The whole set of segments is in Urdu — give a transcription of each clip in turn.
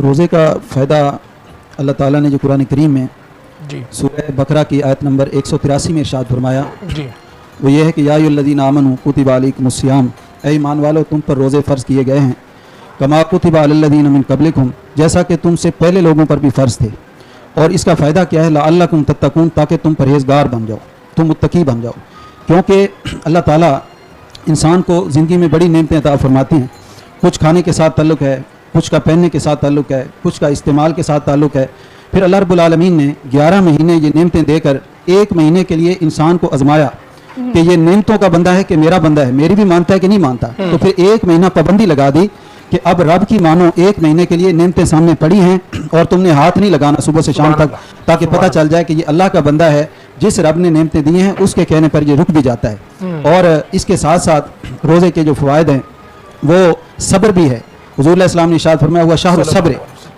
روزے کا فائدہ اللہ تعالیٰ نے جو قرآن کریم میں سورہ بقرہ کی آیت نمبر 183 میں ارشاد فرمایا وہ یہ ہے کہ یا ایھا الذین آمنوا کتب علیکم الصیام، اے ایمان والو تم پر روزے فرض کیے گئے ہیں، کما کتب علی الذین من قبلکم، جیسا کہ تم سے پہلے لوگوں پر بھی فرض تھے۔ اور اس کا فائدہ کیا ہے؟ لعلکم تتقون، تاکہ تم پرہیزگار بن جاؤ، تم متقی بن جاؤ، کیونکہ اللہ تعالیٰ انسان کو زندگی میں بڑی نعمتیں عطا فرماتی ہیں۔ کچھ کھانے کے ساتھ تعلق ہے، کچھ کا پہننے کے ساتھ تعلق ہے، کچھ کا استعمال کے ساتھ تعلق ہے۔ پھر اللہ رب العالمین نے 11 مہینے یہ نعمتیں دے کر ایک مہینے کے لیے انسان کو آزمایا کہ یہ نعمتوں کا بندہ ہے کہ میرا بندہ ہے، میری بھی مانتا ہے کہ نہیں مانتا۔ تو پھر ایک مہینہ پابندی لگا دی کہ اب رب کی مانو، ایک مہینے کے لیے نعمتیں سامنے پڑی ہیں اور تم نے ہاتھ نہیں لگانا صبح سے شام تک، تاکہ پتہ چل جائے کہ یہ اللہ کا بندہ ہے، جس رب نے نعمتیں دی ہیں اس کے کہنے پر یہ رک بھی جاتا ہے۔ اور اس کے ساتھ ساتھ روزے کے جو فوائد ہیں وہ صبر بھی ہے۔ حضور علیہ السلام نے ارشاد فرمایا ہوا شہر الصبر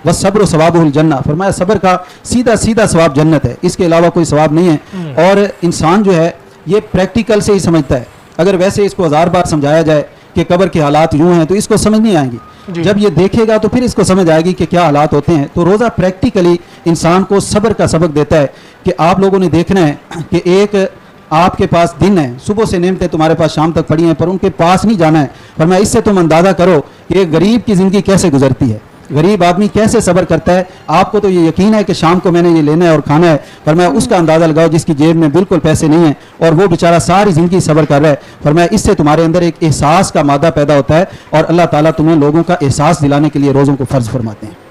والصبر ثوابہ الجنہ، فرمایا صبر کا سیدھا ثواب جنت ہے، اس کے علاوہ کوئی ثواب نہیں ہے۔ اور انسان جو ہے یہ پریکٹیکل سے ہی سمجھتا ہے، اگر ویسے اس کو 1000 بار سمجھایا جائے کہ قبر کے حالات یوں ہیں تو اس کو سمجھ نہیں آئیں گی، جب یہ دیکھے گا تو پھر اس کو سمجھ آئے گی کہ کیا حالات ہوتے ہیں۔ تو روزہ پریکٹیکلی انسان کو صبر کا سبق دیتا ہے کہ آپ لوگوں نے دیکھنا ہے کہ ایک آپ کے پاس دن ہے، صبح سے نعمتیں تمہارے پاس شام تک پڑی ہیں، پر ان کے پاس نہیں جانا ہے۔ فرمایا اس سے تم اندازہ کرو کہ ایک غریب کی زندگی کیسے گزرتی ہے، غریب آدمی کیسے صبر کرتا ہے۔ آپ کو تو یہ یقین ہے کہ شام کو میں نے یہ لینا ہے اور کھانا ہے، فرمایا اس کا اندازہ لگاؤ جس کی جیب میں بالکل پیسے نہیں ہیں اور وہ بیچارہ ساری زندگی صبر کر رہا ہے۔ فرمایا اس سے تمہارے اندر ایک احساس کا مادہ پیدا ہوتا ہے اور اللہ تعالیٰ تمہیں لوگوں کا احساس دلانے کے لیے روزوں کو فرض فرماتے ہیں۔